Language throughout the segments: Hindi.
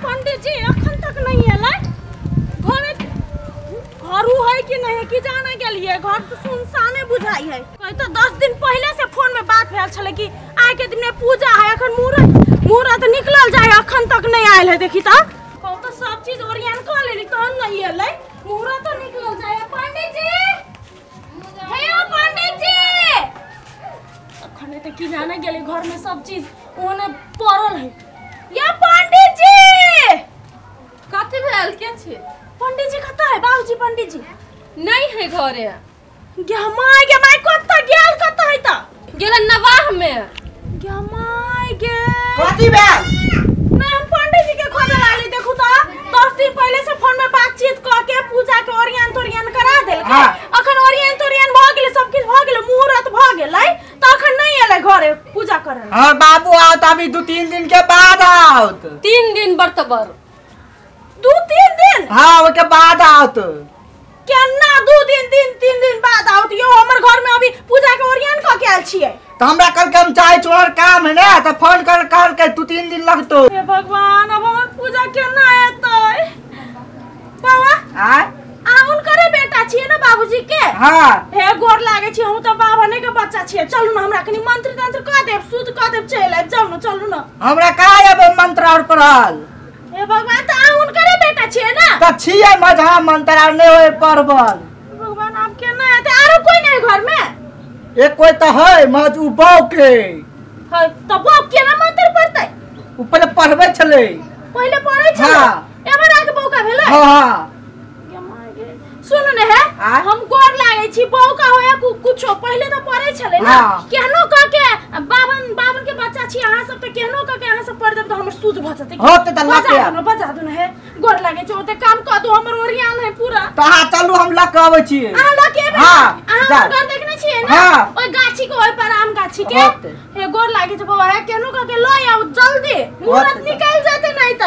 पंडित जी अखन तक नहीं आले घरू है कि नहीं कि जाने के लिए घर तो सुनसाने बुझाई है। कहीं तो 10 दिन पहले से फोन में बात भेल छले कि आइ के दिन में पूजा है अखन मुहूर्त निकलल जाए अखन तक नहीं आयल है। देखी तो कहू तो सब चीज ओरियन कर लेली तहन नहीं आले मुहूर्त तो निकलल जाए। पंडित जी हे ओ पंडित जी अखन तो कि जाने गेली घर में सब चीज ओने पड़ल है। या पंडित जी कथि भेल के छी? पंडित जी कत है? बाबूजी पंडित जी नहीं है घरे। गमाई कत गेल कत है त? गेल नवाह में। गमाई गे कथि भेल? मैं हम पंडित जी के खोजे लाली देखू त 10 दिन पहले से फोन में बातचीत क के पूजा के ओरियन करा देल के। अखन ओरियन भ गेल सब किछ भ गेल मुहूर्त भ गेलै त अखन नहीं एले घरे पूजा करे। हां बाबू आओ अभी 2-3 दिन के बाद आओ। 3 दिन बरतबर 2-3 दिन? हां ओके बाद आओ। केना 2 दिन 3 दिन बाद आओ? यो हमर घर में अभी पूजा के ओरियन क के आल छियै तो हमरा कल के हम चाय चोर काम है ना तो फोन कर के 2-3 दिन लगतो। हे भगवान अब हमर पूजा केना हेतै? बाबा आउन करे बेटा छियै ना बाबूजी के। हां हे गोर लागे छी हम त बाबने के बच्चा छियै। चलू ना हमरा कनी मंत्र तंत्र क देब सूद क देब चल आब जाऊ ना चलू ना। हमरा का अब मंत्र और पढ़ल। हे भगवान त आउन करे बेटा छियै ना त छियै मजा मंत्र और नै होय परबल। भगवान आप केना हेतै? आरो कोई नहीं घर में? एक कोई तो है मज उबाव के है त बाप केना मंत्र पढ़तै? ऊपर पढ़बै छले पहले पढ़ै छले। हां एबर आके बौका भेलै। हां सुनु ने है हम गोर लागे छी बौका होया कुछो पहले तो पढ़ै छले ना केहनो क के बावन के बच्चा छी अहाँ सब त केहनो क के अहाँ सब पढ़ देब त हमर सूद भ जतै। होत त लके बजा दो ना है गोर लागे छी ओते काम क दो हमर ओरियान है पूरा। त हां चलू हम लक आबै छी। अहाँ लके हां अहाँ घर देखने छियै ना ओइ गाछी के ओइ पर आम गाछी के। हे गोर लागे छ बाबा है केहनो क के लय आउ जल्दी मुहूर्त निकल जाते नहीं त।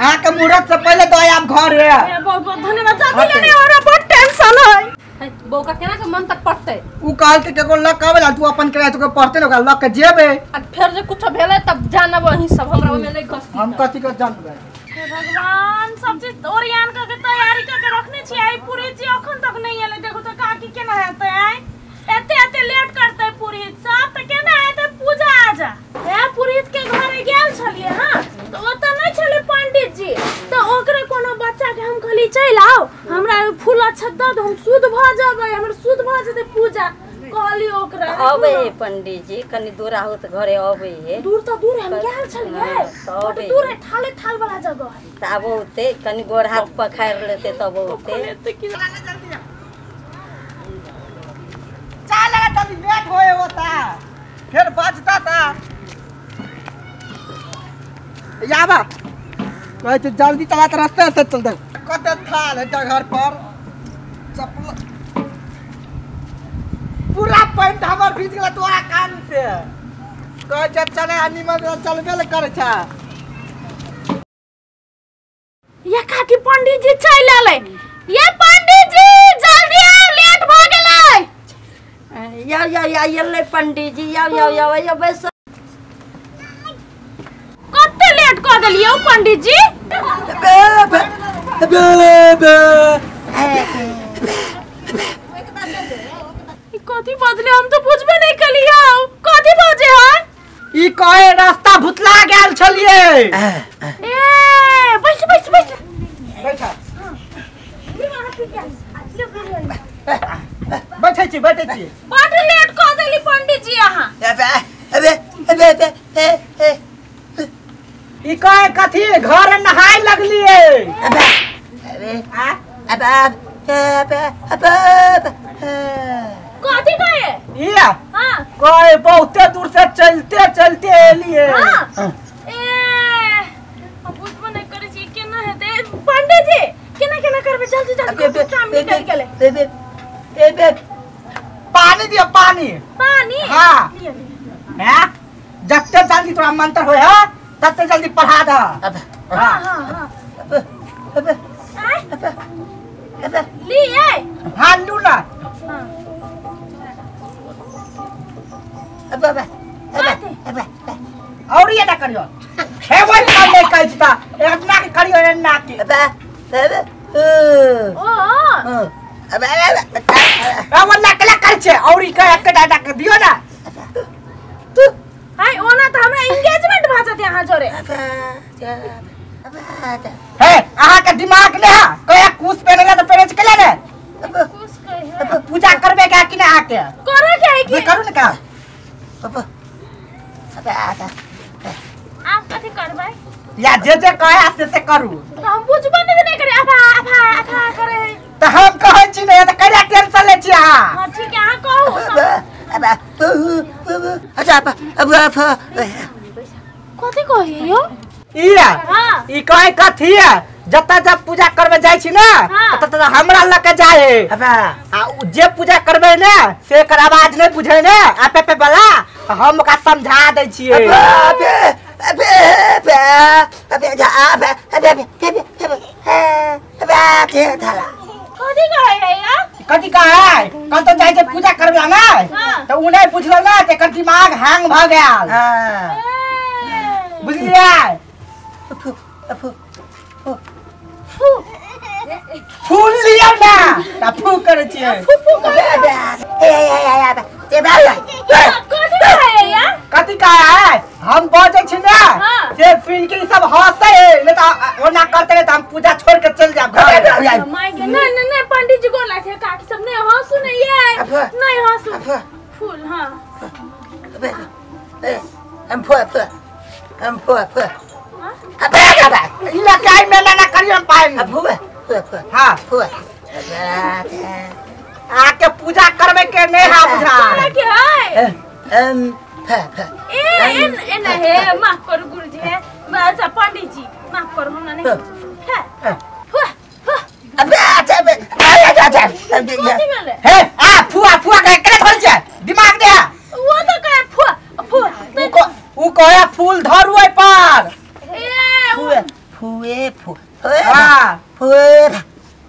हां के मुहूर्त से पहले तो आब घर रे। हे बहुत बहुत धन्यवाद जल्दी लेने और बहुत टेंशन है। बौका केना के मंत्र पढ़तै? उ कहलते के लक आवेला तू अपन करे तो पढ़ते न लक के जेबे आ फिर जे कुछ भेले तब जानब वही सब हमरा में नहीं घस। हम कथि के जानबै? हे भगवान सब चीज ओरियान क के तैयारी क के रखने छी आई पूरी जी अखन तक नहीं आले। देखो तो काकी केना हेतै आई एते लेट करतै पूरी सब त केना हेतै पूजा आजा। हे पुरीत के घरे गेल छलिए हां तो ओत नहीं छले पंडित जी तो ओकरे कोनो बच्चा के हम कहली चल आओ हमरा फूल अच्छा द हम शुद्ध भ जाबै हमर शुद्ध भ जेतै पूजा कहली ओकरा। अबे पंडित जी कनी दूर आहो त घरे अबे है। दूर तो दूर हम गेल छलिए तो दूर है थाल वाला जगह है तब होते कनी गोर हाथ पखार लेते तब होते। चल जल्दी लेट होए होता फिर बजता था याबा कहे तो जल्दी चला तो रास्ते से चल दे कते थाल है घर पर चप्पल पूरा पैंट हमर भीज गेल तोरा कान से कहे जे चले आनी में चलबे ले करे छा। ये काकी पंडित जी चल आले। ये पंडित जी जल्दी आओ लेट भ गेलै। या ये पंडित जी या बस कते लेट क देलियै पंडित जी? कथि बजले हम तो बुझबे नहीं कलियो कथि बजे है? ई कहे रास्ता भुतला गेल छलिए। ए बैठ बैठा बैठे छी बड लेट क देली पंडित जी अहाँ। ई कहे कथि घर नहाय लगलिए। कथि कहे? इया हां कहे बहुते दूर से चलते एलिए। हां ए अब बुझबे नहीं करे छी केना हेतै पंडित जी केना करबे जल्दी काम निकल गेलै। पानी दियो पानी। हां हैं जत्ते जल्दी तोरा मंत्र होय है तत्ते जल्दी पढ़ा द। हां लिए हां लू ना। और ये ना करियो हेवन कर ले कहता इतना के करी ना की अब वो नकला कर छे और ई का एक डाटा के दियो ना हाय ओना त हमरा एंगेजमेंट भ जाते यहाँ जोरे है आहा के दिमाग ने हा कया कुछ पहनेला तो पहने चले ने कुछ कहे पूजा करबे का कि ना आके करे के है कि करू ना का आप कथि करबै या जे कहे आसे से करू हम बुझबे नहीं करे आफा करे तो हम कहै छी ने त करिया टेंशन ले छी आहा हां ठीक है हां कहू कथि कहि यो इया हां ई कहे कथि है जता जब पूजा करबे जाय छी ना त हमरा लके जाए आ जे पूजा करबे ना से कर आवाज नहीं बुझे ना आपे पे बला हम ओका समझा दै छियै कथि कहे है या कथि कहे कल तो जाय छै पूजा करबे ना तो उ नहीं बुझलो ना ते कर दिमाग हैंग भ गेल बुझलियै फूल लिया ना ता फू करे छियै कथि कहे हम बजे छी ना से फिन के सब हंसे ने त ओना करते ने त हम पूजा छोड़ के चल जाब घर माय गे नहीं पंडित जी को ला थे काकी सब नहीं हंसू नहीं है नहीं हंसू फूल हां इला काय में ना करियो पाए हां आके पूजा करबे के नहीं हा बुझा के है ए है माफ करो गुरुजी है बस पंडित जी माफ करो हमरा नहीं है हे आ फुआ के करे थोड़ छे दिमाग दे वो तो कहे फुआ उ कहे फूल धरू ए पर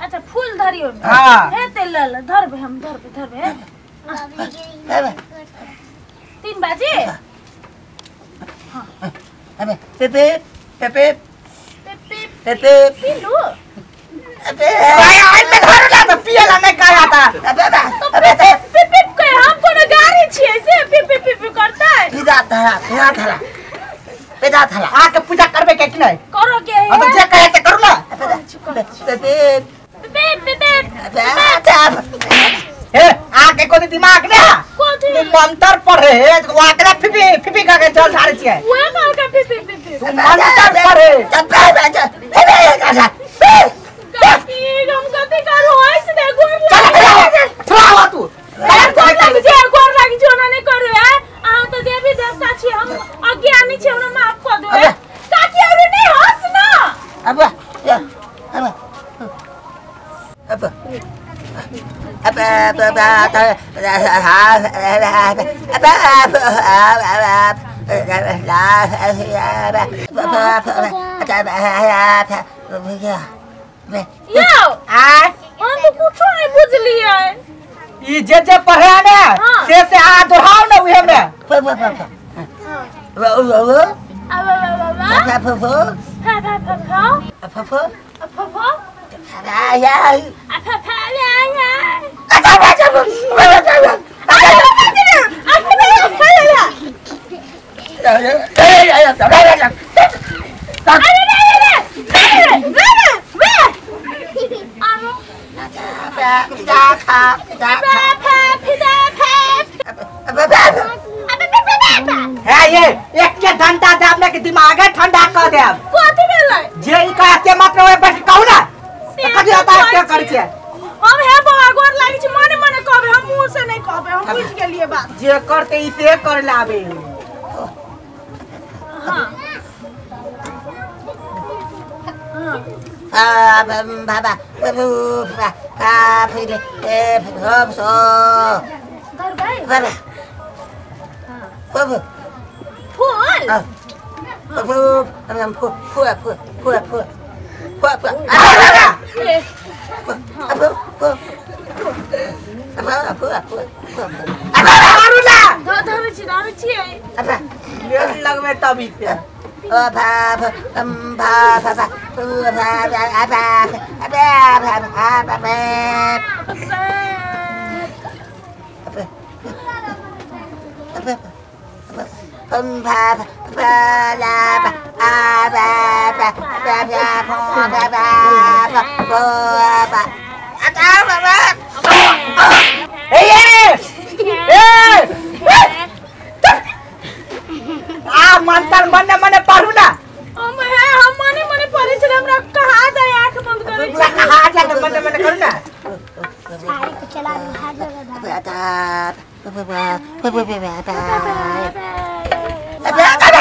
अच्छा फूल धरियो हां हे ते ल धरबे हम धरबे 3 बजे पीलू आई में धरू ला तो पियला नहीं काया था पिप के हम कोनो गाड़ी छिए से पिप करता है पेदा थला आके पूजा करबे के कि नहीं करो के है अब जे कहे ते करू ना हे आके कोनी दिमाग ने कोथि मंत्र पढ़े वाकरा फिपी का के जल ढारे छिए ओए मार का पिप मंत्र पढ़े हम कथि करू होइस दे गोर थोड़ा तू गोर लागी जो ना नहीं करू है आ तो देवी देवता छी हम अज्ञानी छी हमरा माफ कर दो काकी अरे नहीं हंस ना यो आ हम कुछ नहीं बुझलिए ई जे पढ़े ने से आ दोहराओ ना उहे में ये एक के घंटा दे अपने के दिमाग ठंडा कर दे कथि भेलै जे ई कहे से मात्र ओए बैठ कहू ना कथि होता है क्या कर छै हम हे बाबा गोर लागी छी मने मने कहबे हम मुंह से नहीं कहबे हम बुझ गेलिए बात जे करते इसे कर लाबे हां बाबा फिर घर भाई बाबा लगवे तभी से मंत्र मने मने पढ़ू ना हम मने मने पढ़े छले हमरा कहा जाय आंख बंद करे छी कहा जाय मने मने करू ना साड़ी को चला दो हाथ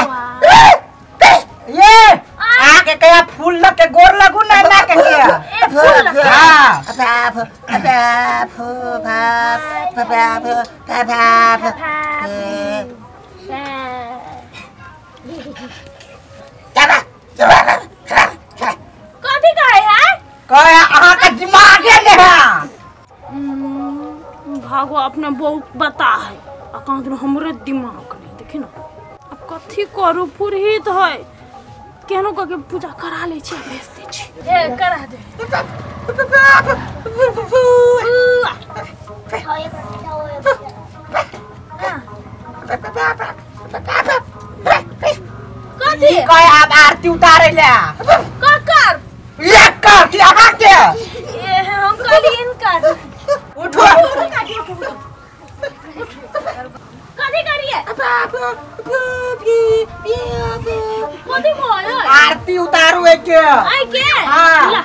ये आके कया फूल लग के गोर लगू ना ना के किया कथी कहे है कहे अहाँ का दिमाग ने है भागो अपने बहुत बता है अकाउंट में हमरे दिमाग नहीं देखे ना अब कथी करू पुरहित है केनो के पूजा करा ले छी भेज दे छी ए करा दे कथी कहे आप आरती उतारे ले कर ये कर कि अहाँ के ए हम कली इनकर उठो कथी करिए कथी बोल आरती उतारू एक के आई के हां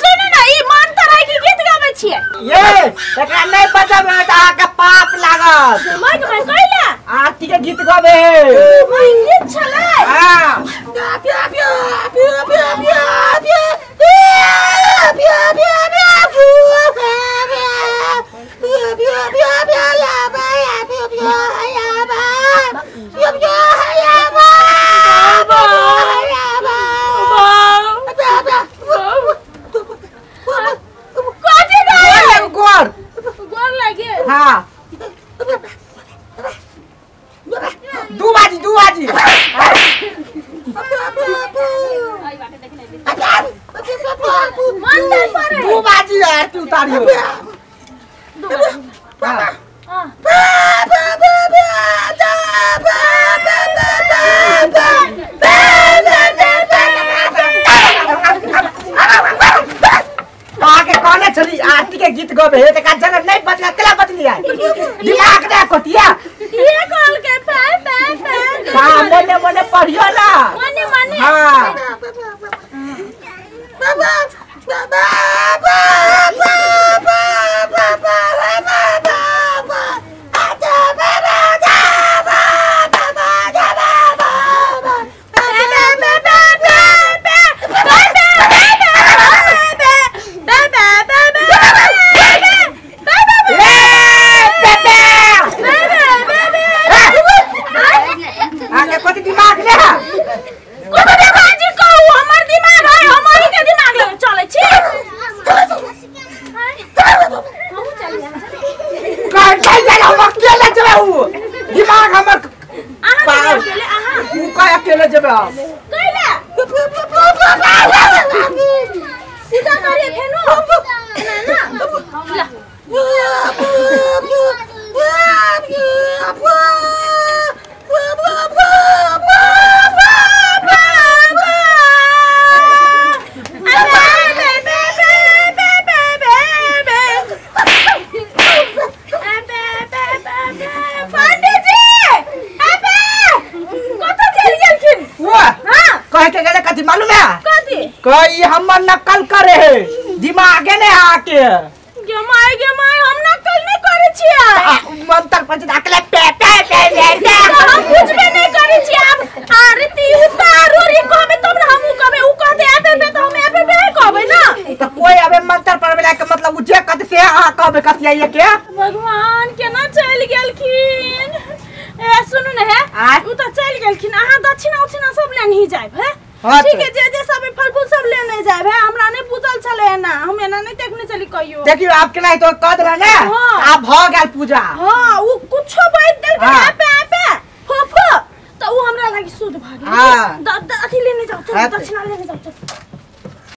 सुन ना ई मंत्र है कि गीत गाबै छियै ये एकरा नहीं बजाबे त अहाँ के पाप लागत मैं कहला आरती के गीत गाबे मैं गीत छलै हां गोर लगे हां दू बाजी मंत्र पढ़े दू बाजी आरती उतारियो हां आके कौन चली आरती के गीत गाबे हे त का जगह नहीं बदला केला बदली है दिमाग ना कोतिया ये कॉल के पे हां मने मने पढ़ियो ना मने हां आके कोती दिमाग ले कथी बाजी कहू हमर दिमाग है हमर के दिमाग ले चले छी हम चलिए कर नहीं जाना हम अकेले जबे दिमाग हमर अहाँ अकेले अहाँ तू का अकेले जबे कैला पूजा करिए फेनो ना ला कहे के गले कथी मालूम है कथी कई हमर नकल करे है दिमागे ने आके गेमाई हम नकल नहीं करे छियै मंत्र पंच अकेले पे हम कुछ भी नहीं करे छियै अब आरती उतारू री कहबे तब ना हम कहबे उ कहते आबे तो हम आबे कहबे ना तो कोई अबे मंत्र पढ़बे के मतलब उ जे कथी से अहाँ कहबे कथी आइए के भगवान केना चल गेलखिन ए सुनु ने है उ तो चल गेलखिन अहाँ दक्षिणा उछिना सब ले नहीं जाय है हाँ ठीक है जे सब फल फूल सब लेने जाए भाई हमरा नहीं पूछल छले ना हम एना नहीं देखने चली कहियो देखियो आपके नहीं तो कह देला ना हाँ। आप भ गेल पूजा हां वो कुछो बैठ देल के हाँ। पे फो तो वो हमरा लागी शुद्ध भाग हाँ। अथी लेने जाओ चल हाँ। दक्षिणा लेने जाओ चल